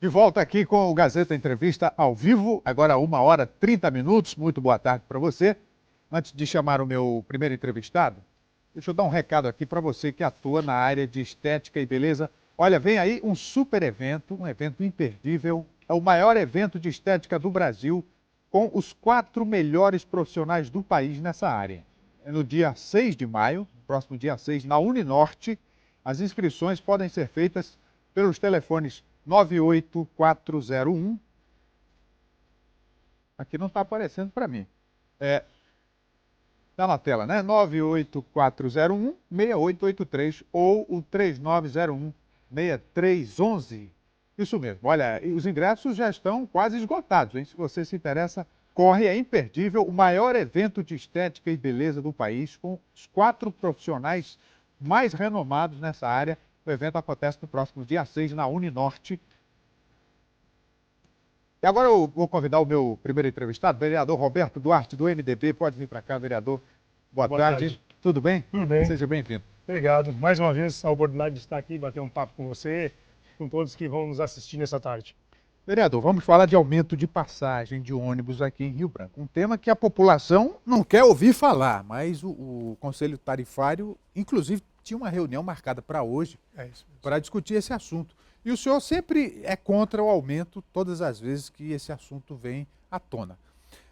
De volta aqui com o Gazeta Entrevista ao vivo, agora 1h30. Muito boa tarde para você. Antes de chamar o meu primeiro entrevistado, deixa eu dar um recado aqui para você que atua na área de estética e beleza. Olha, vem aí um super evento, um evento imperdível. É o maior evento de estética do Brasil, com os 4 melhores profissionais do país nessa área. É no dia 6 de maio, próximo dia 6, na Uninorte. As inscrições podem ser feitas pelos telefones 98401. Aqui não está aparecendo para mim. Está na tela, né? 98401-6883 ou o 3901-6311. Isso mesmo. Olha, os ingressos já estão quase esgotados, hein? Se você se interessa, corre, é imperdível. O maior evento de estética e beleza do país, com os 4 profissionais mais renomados nessa área. O evento acontece no próximo dia 6, na Uninorte. E agora eu vou convidar o meu primeiro entrevistado, vereador Roberto Duarte, do MDB. Pode vir para cá, vereador. Boa tarde. Tudo bem? Tudo bem. Seja bem-vindo. Obrigado. Mais uma vez, a oportunidade de estar aqui, bater um papo com você, com todos que vão nos assistir nessa tarde. Vereador, vamos falar de aumento de passagem de ônibus aqui em Rio Branco. Um tema que a população não quer ouvir falar, mas o Conselho Tarifário, inclusive, tinha uma reunião marcada para hoje para discutir esse assunto. E o senhor sempre é contra o aumento todas as vezes que esse assunto vem à tona.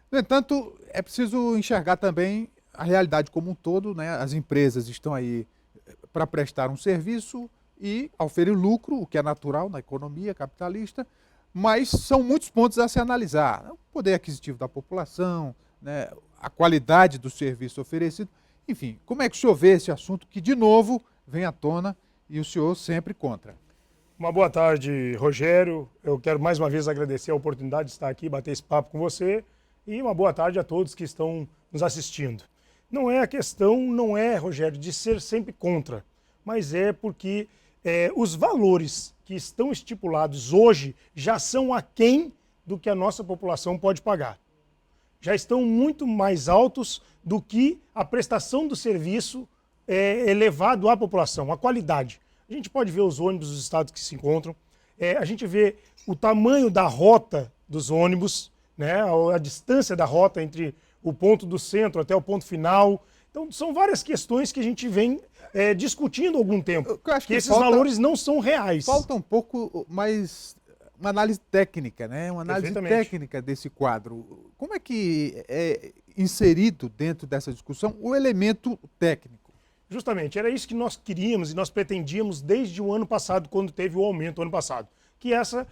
No entanto, é preciso enxergar também a realidade como um todo, né? As empresas estão aí para prestar um serviço e oferir lucro, o que é natural na economia capitalista, mas são muitos pontos a se analisar. O poder aquisitivo da população, né? A qualidade do serviço oferecido. Enfim, como é que o senhor vê esse assunto que, de novo, vem à tona e o senhor sempre contra? Uma boa tarde, Rogério. Eu quero mais uma vez agradecer a oportunidade de estar aqui, bater esse papo com você. E uma boa tarde a todos que estão nos assistindo. A questão não é, Rogério, de ser sempre contra, mas é porque os valores que estão estipulados hoje já são aquém do que a nossa população pode pagar. Já estão muito mais altos do que a prestação do serviço elevado à população, a qualidade. A gente pode ver os ônibus dos estados que se encontram, a gente vê o tamanho da rota dos ônibus, né, a distância da rota entre o ponto do centro até o ponto final. Então, são várias questões que a gente vem discutindo há algum tempo, que esses valores não são reais. Falta um pouco mais uma análise técnica, né? Uma análise técnica desse quadro. Como é que é inserido dentro dessa discussão o elemento técnico? Justamente, era isso que nós queríamos e nós pretendíamos desde o ano passado, quando teve o aumento ano passado. Que essa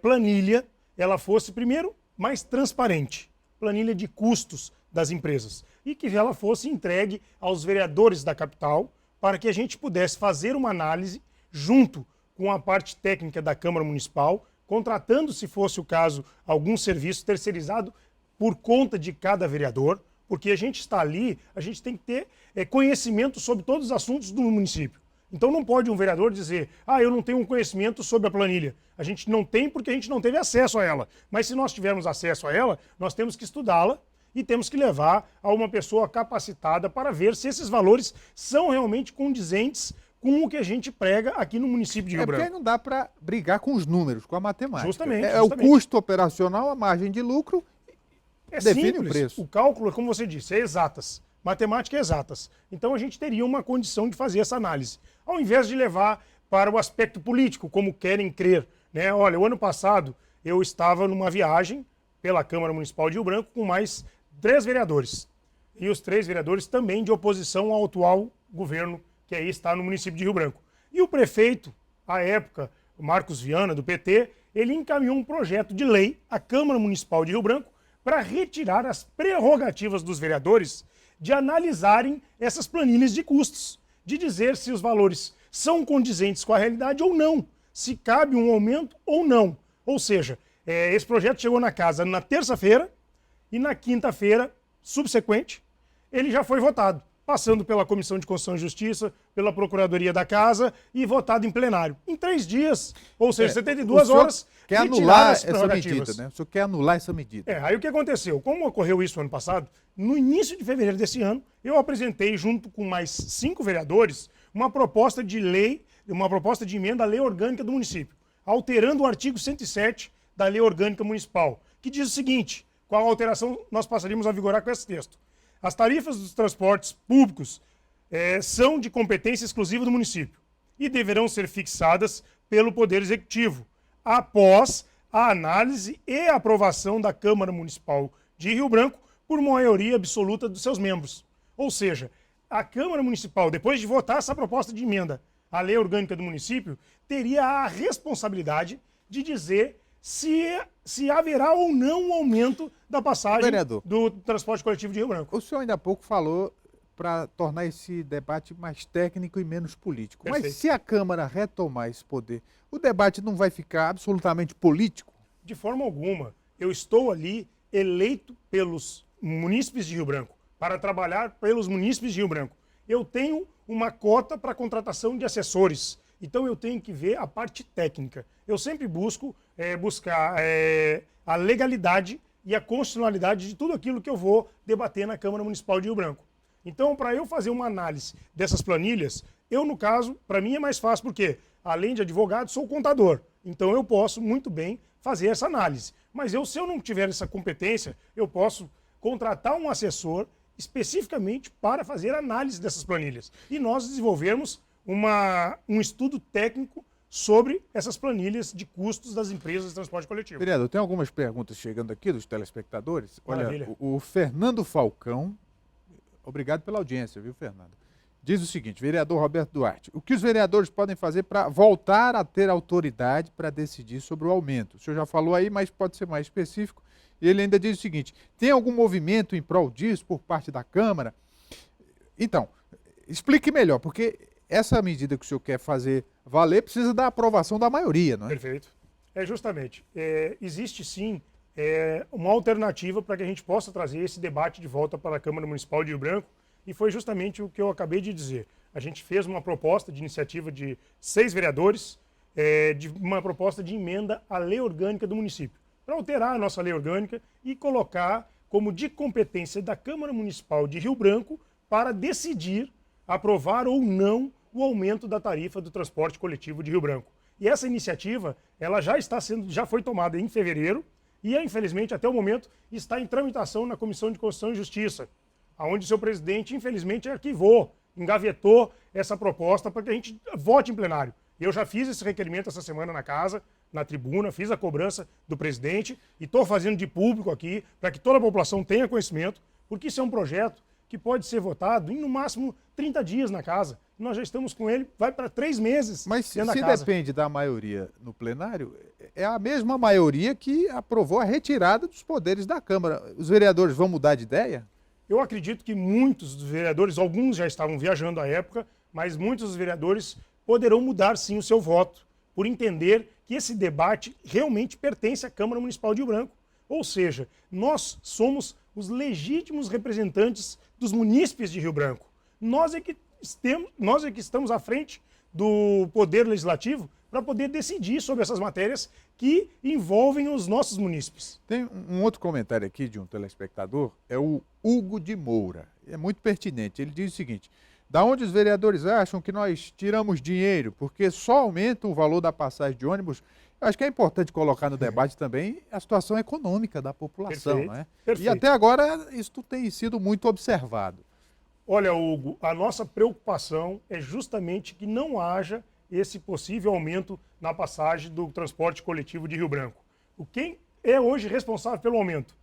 planilha ela fosse, primeiro, mais transparente, planilha de custos das empresas, e que ela fosse entregue aos vereadores da capital para que a gente pudesse fazer uma análise junto com a parte técnica da Câmara Municipal, contratando, se fosse o caso, algum serviço terceirizado por conta de cada vereador, porque a gente está ali, a gente tem que ter conhecimento sobre todos os assuntos do município. Então não pode um vereador dizer, eu não tenho um conhecimento sobre a planilha. A gente não tem porque a gente não teve acesso a ela. Mas se nós tivermos acesso a ela, nós temos que estudá-la e temos que levar a uma pessoa capacitada para ver se esses valores são realmente condizentes com o que a gente prega aqui no município de Rio Branco. Porque não dá para brigar com os números, com a matemática. Justamente. O custo operacional, a margem de lucro, define simples. O preço. O cálculo, como você disse, é exatas. Matemática é exatas. Então a gente teria uma condição de fazer essa análise. Ao invés de levar para o aspecto político, como querem crer. Né? Olha, o ano passado eu estava numa viagem pela Câmara Municipal de Rio Branco com mais 3 vereadores. E os 3 vereadores também de oposição ao atual governo que aí está no município de Rio Branco. E o prefeito, à época, o Marcos Viana, do PT, ele encaminhou um projeto de lei à Câmara Municipal de Rio Branco para retirar as prerrogativas dos vereadores de analisarem essas planilhas de custos, de dizer se os valores são condizentes com a realidade ou não, se cabe um aumento ou não. Ou seja, esse projeto chegou na casa na terça-feira e na quinta-feira subsequente ele já foi votado, passando pela Comissão de Constituição e Justiça, pela Procuradoria da Casa e votado em plenário. Em 3 dias, ou seja, 72 horas, quer anular essa medida, né? O senhor quer anular essa medida. Aí o que aconteceu? Como ocorreu isso ano passado, no início de fevereiro desse ano, eu apresentei, junto com mais 5 vereadores, uma proposta de lei, uma proposta de emenda à lei orgânica do município. alterando o artigo 107 da Lei Orgânica Municipal, que diz o seguinte: qual alteração nós passaríamos a vigorar com esse texto? As tarifas dos transportes públicos são de competência exclusiva do município e deverão ser fixadas pelo Poder Executivo, após a análise e aprovação da Câmara Municipal de Rio Branco por maioria absoluta dos seus membros. Ou seja, a Câmara Municipal, depois de votar essa proposta de emenda à Lei Orgânica do município, teria a responsabilidade de dizer se haverá ou não um aumento da passagem Vereador, do transporte coletivo de Rio Branco. o senhor ainda há pouco falou para tornar esse debate mais técnico e menos político. Perfeito. Mas se a Câmara retomar esse poder, o debate não vai ficar absolutamente político? De forma alguma. Eu estou ali eleito pelos munícipes de Rio Branco, para trabalhar pelos munícipes de Rio Branco. Eu tenho uma cota para contratação de assessores, então eu tenho que ver a parte técnica. Eu sempre busco buscar a legalidade e a constitucionalidade de tudo aquilo que eu vou debater na Câmara Municipal de Rio Branco. Então, para eu fazer uma análise dessas planilhas, eu, no caso, para mim é mais fácil, porque, além de advogado, sou contador. Então, eu posso muito bem fazer essa análise. Mas se eu não tiver essa competência, eu posso contratar um assessor especificamente para fazer análise dessas planilhas. E nós desenvolvermos um estudo técnico sobre essas planilhas de custos das empresas de transporte coletivo. Vereador, tem algumas perguntas chegando aqui dos telespectadores. Maravilha. Olha, o Fernando Falcão, obrigado pela audiência, viu, Fernando? Diz o seguinte: vereador Roberto Duarte, o que os vereadores podem fazer para voltar a ter autoridade para decidir sobre o aumento? O senhor já falou aí, mas pode ser mais específico. E ele ainda diz o seguinte: tem algum movimento em prol disso por parte da Câmara? Então, explique melhor, porque essa medida que o senhor quer fazer valer precisa da aprovação da maioria, não é? Perfeito. Justamente. Existe sim uma alternativa para que a gente possa trazer esse debate de volta para a Câmara Municipal de Rio Branco, e foi justamente o que eu acabei de dizer. A gente fez uma proposta de iniciativa de 6 vereadores, de uma proposta de emenda à Lei Orgânica do município, para alterar a nossa lei orgânica e colocar como de competência da Câmara Municipal de Rio Branco para decidir aprovar ou não o aumento da tarifa do transporte coletivo de Rio Branco. E essa iniciativa, ela já foi tomada em fevereiro e, infelizmente, até o momento, está em tramitação na Comissão de Constituição e Justiça, onde o seu presidente, infelizmente, arquivou, engavetou essa proposta para que a gente vote em plenário. Eu já fiz esse requerimento essa semana na casa, na tribuna, fiz a cobrança do presidente e estou fazendo de público aqui para que toda a população tenha conhecimento, porque isso é um projeto que pode ser votado em, no máximo, 30 dias na casa. Nós já estamos com ele, vai para 3 meses. Mas se dentro da casa. depende da maioria no plenário, é a mesma maioria que aprovou a retirada dos poderes da Câmara. Os vereadores vão mudar de ideia? Eu acredito que muitos dos vereadores, alguns já estavam viajando à época, mas muitos dos vereadores poderão mudar sim o seu voto, por entender que esse debate realmente pertence à Câmara Municipal de Rio Branco. Ou seja, nós somos os legítimos representantes dos munícipes de Rio Branco. Nós é que estamos à frente do Poder Legislativo para poder decidir sobre essas matérias que envolvem os nossos munícipes. Tem um outro comentário aqui de um telespectador, é o Hugo de Moura. É muito pertinente. Ele diz o seguinte: da onde os vereadores acham que nós tiramos dinheiro, porque só aumenta o valor da passagem de ônibus? Eu acho que é importante colocar no debate também a situação econômica da população, Perfeito, não é? perfeito. E até agora isso tem sido muito observado. Olha, Hugo, a nossa preocupação é justamente que não haja esse possível aumento na passagem do transporte coletivo de Rio Branco. Quem é hoje responsável pelo aumento?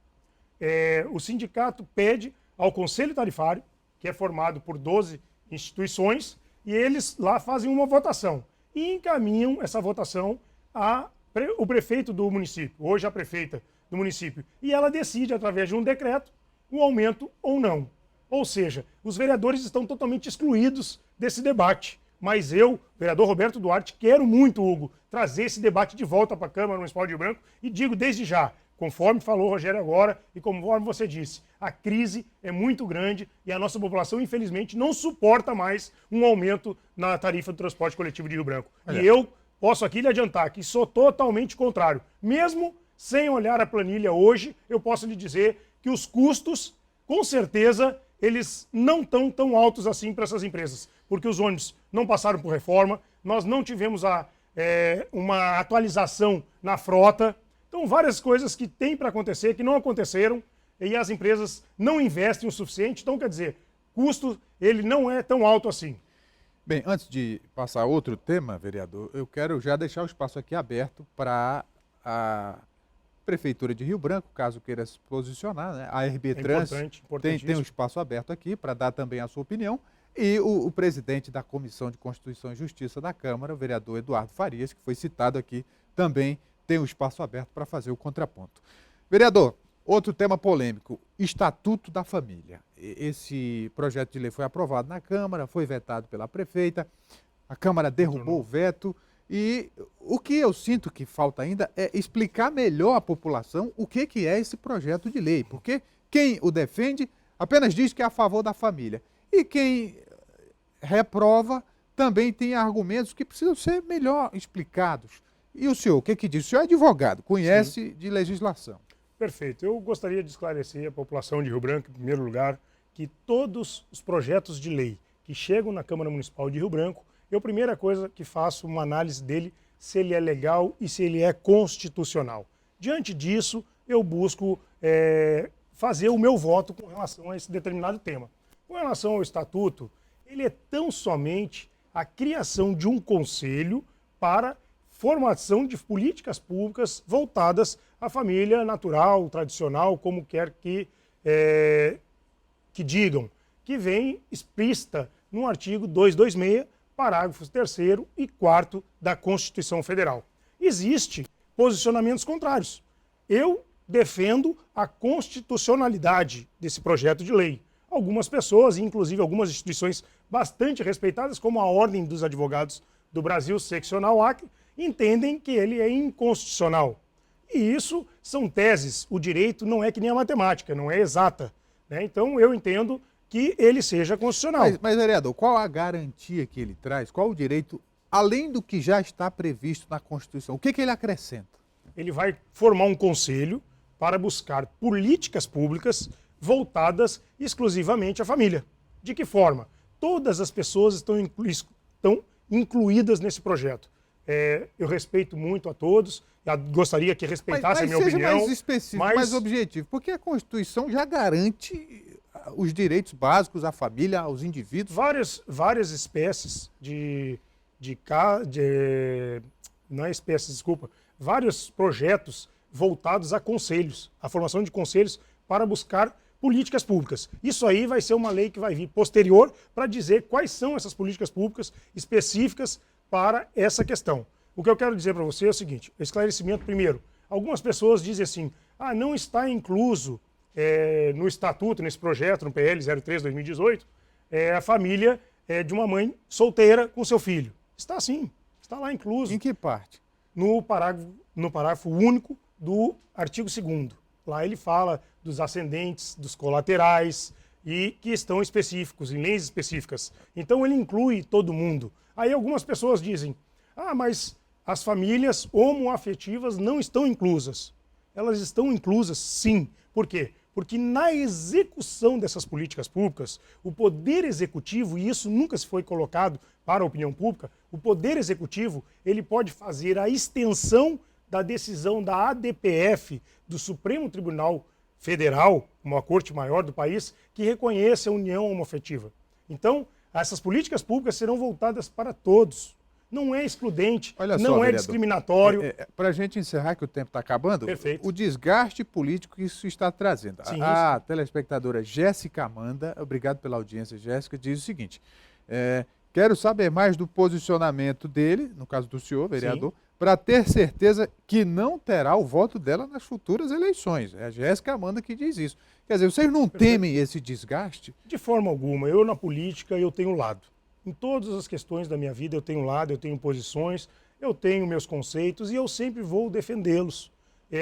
O sindicato pede ao Conselho Tarifário, que é formado por 12 instituições, e eles lá fazem uma votação e encaminham essa votação ao prefeito do município, hoje a prefeita do município, e ela decide, através de um decreto, o aumento ou não. Ou seja, os vereadores estão totalmente excluídos desse debate. Mas eu, vereador Roberto Duarte, quero muito, Hugo, trazer esse debate de volta para a Câmara Municipal de Rio Branco e digo desde já, conforme falou o Rogério agora e conforme você disse, a crise é muito grande e a nossa população, infelizmente, não suporta mais um aumento na tarifa do transporte coletivo de Rio Branco. E eu posso aqui lhe adiantar que sou totalmente contrário. Mesmo sem olhar a planilha hoje, eu posso lhe dizer que os custos, com certeza, eles não estão tão altos assim para essas empresas, porque os ônibus não passaram por reforma, nós não tivemos uma atualização na frota. Então, várias coisas que tem para acontecer, que não aconteceram, e as empresas não investem o suficiente. Então, quer dizer, custo ele não é tão alto assim. Bem, antes de passar a outro tema, vereador, eu quero já deixar o espaço aqui aberto para a Prefeitura de Rio Branco, caso queira se posicionar, né? A RB Trans tem um espaço aberto aqui para dar também a sua opinião. E o presidente da Comissão de Constituição e Justiça da Câmara, o vereador Eduardo Farias, que foi citado aqui, também tem um espaço aberto para fazer o contraponto. Vereador, outro tema polêmico, Estatuto da Família. Esse projeto de lei foi aprovado na Câmara, foi vetado pela prefeita, a Câmara derrubou o veto e o que eu sinto que falta ainda é explicar melhor à população o que é esse projeto de lei, porque quem o defende apenas diz que é a favor da família e quem reprova também tem argumentos que precisam ser melhor explicados. E o senhor, o que diz? O senhor é advogado, conhece de legislação. Perfeito. Eu gostaria de esclarecer a população de Rio Branco, em primeiro lugar, que todos os projetos de lei que chegam na Câmara Municipal de Rio Branco, eu, a primeira coisa que faço uma análise dele, se ele é legal e se ele é constitucional. Diante disso, eu busco fazer o meu voto com relação a esse determinado tema. Com relação ao Estatuto, ele é tão somente a criação de um conselho para formação de políticas públicas voltadas à família natural, tradicional, como quer que digam, que vem explícita no artigo 226, parágrafos 3º e 4º da Constituição Federal. Existem posicionamentos contrários. Eu defendo a constitucionalidade desse projeto de lei. Algumas pessoas, inclusive algumas instituições bastante respeitadas, como a Ordem dos Advogados do Brasil, seccional Acre, entendem que ele é inconstitucional. E isso são teses. O direito não é que nem a matemática, não é exata, né? Então eu entendo que ele seja constitucional. Mas, vereador, qual a garantia que ele traz? Qual o direito, além do que já está previsto na Constituição? O que ele acrescenta? Ele vai formar um conselho para buscar políticas públicas voltadas exclusivamente à família. De que forma? Todas as pessoas estão incluídas nesse projeto. Eu respeito muito a todos, gostaria que respeitassem a minha opinião. Mas seja mais específico, mais objetivo, porque a Constituição já garante os direitos básicos à família, aos indivíduos. Várias espécies não é espécies, desculpa, vários projetos voltados a conselhos, a formação de conselhos para buscar políticas públicas. Isso aí vai ser uma lei que vai vir posterior para dizer quais são essas políticas públicas específicas para essa questão. O que eu quero dizer para você é o seguinte, esclarecimento primeiro. Algumas pessoas dizem assim, não está incluso no estatuto, nesse projeto, no PL 03/2018, a família de uma mãe solteira com seu filho. Está sim, está lá incluso. Em que parte? No parágrafo único do artigo 2º. Lá ele fala dos ascendentes, dos colaterais e que estão específicos, em leis específicas. Então ele inclui todo mundo. Aí algumas pessoas dizem, mas as famílias homoafetivas não estão inclusas. Elas estão inclusas sim. Por quê? Porque na execução dessas políticas públicas, o Poder Executivo, e isso nunca se foi colocado para a opinião pública, o Poder Executivo ele pode fazer a extensão da decisão da ADPF, do Supremo Tribunal Federal, uma corte maior do país, que reconhece a união homoafetiva. Então, essas políticas públicas serão voltadas para todos. Não é excludente, não é discriminatório. Para a gente encerrar, que o tempo está acabando, perfeito, o desgaste político que isso está trazendo. Sim, a telespectadora Jéssica Amanda, obrigado pela audiência, Jéssica, diz o seguinte, quero saber mais do posicionamento dele, no caso do senhor, vereador, para ter certeza que não terá o voto dela nas futuras eleições. É a Jéssica Amanda que diz isso. Quer dizer, vocês não temem esse desgaste? De forma alguma. Eu, na política, eu tenho lado. Em todas as questões da minha vida, eu tenho lado, eu tenho posições, eu tenho meus conceitos e eu sempre vou defendê-los.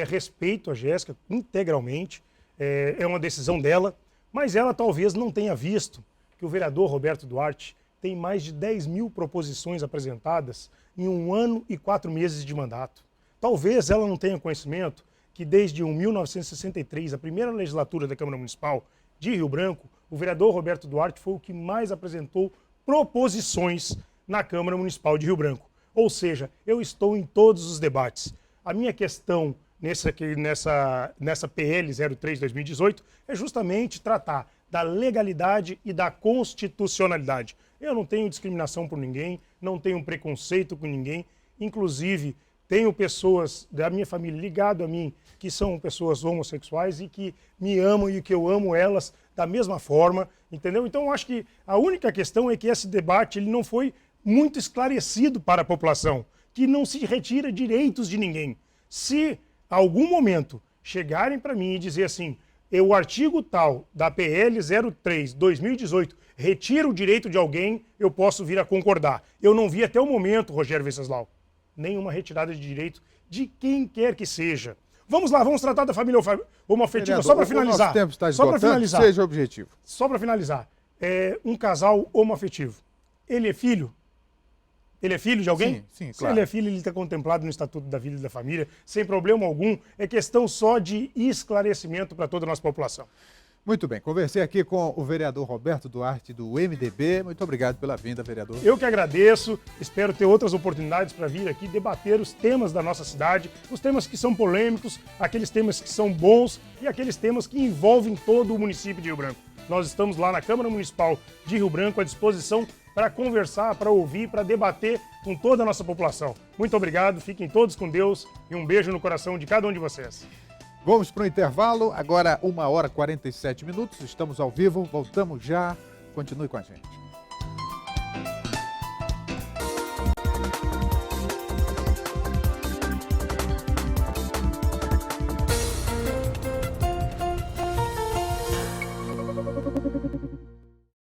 Respeito a Jéssica integralmente, é uma decisão dela, mas ela talvez não tenha visto que o vereador Roberto Duarte tem mais de 10 mil proposições apresentadas em 1 ano e 4 meses de mandato. Talvez ela não tenha conhecimento que desde 1963, a primeira legislatura da Câmara Municipal de Rio Branco, o vereador Roberto Duarte foi o que mais apresentou proposições na Câmara Municipal de Rio Branco. Ou seja, eu estou em todos os debates. A minha questão nessa PL 03/2018 é justamente tratar da legalidade e da constitucionalidade. Eu não tenho discriminação por ninguém, não tenho preconceito com ninguém, inclusive tenho pessoas da minha família ligado a mim que são pessoas homossexuais e que me amam e que eu amo elas da mesma forma, entendeu? Então eu acho que a única questão é que esse debate ele não foi muito esclarecido para a população, que não se retira direitos de ninguém. Se algum momento chegarem para mim e dizer assim, o artigo tal da PL 03/2018 retira o direito de alguém, eu posso vir a concordar. Eu não vi até o momento, Rogério Venceslau, nenhuma retirada de direito de quem quer que seja. Vamos lá, vamos tratar da família homoafetiva, só para finalizar. O nosso tempo está só para esgotando, finalizar. seja objetivo. Só para finalizar. Um casal homoafetivo, ele é filho? Ele é filho de alguém? Sim, Se claro. ele é filho, ele está contemplado no Estatuto da Vida e da Família, sem problema algum. É questão só de esclarecimento para toda a nossa população. Muito bem, conversei aqui com o vereador Roberto Duarte, do MDB. Muito obrigado pela vinda, vereador. Eu que agradeço, espero ter outras oportunidades para vir aqui debater os temas da nossa cidade, os temas que são polêmicos, aqueles temas que são bons e aqueles temas que envolvem todo o município de Rio Branco. Nós estamos lá na Câmara Municipal de Rio Branco à disposição para conversar, para ouvir, para debater com toda a nossa população. Muito obrigado, fiquem todos com Deus e um beijo no coração de cada um de vocês. Vamos para o intervalo, agora 1h47. Estamos ao vivo, voltamos já. Continue com a gente.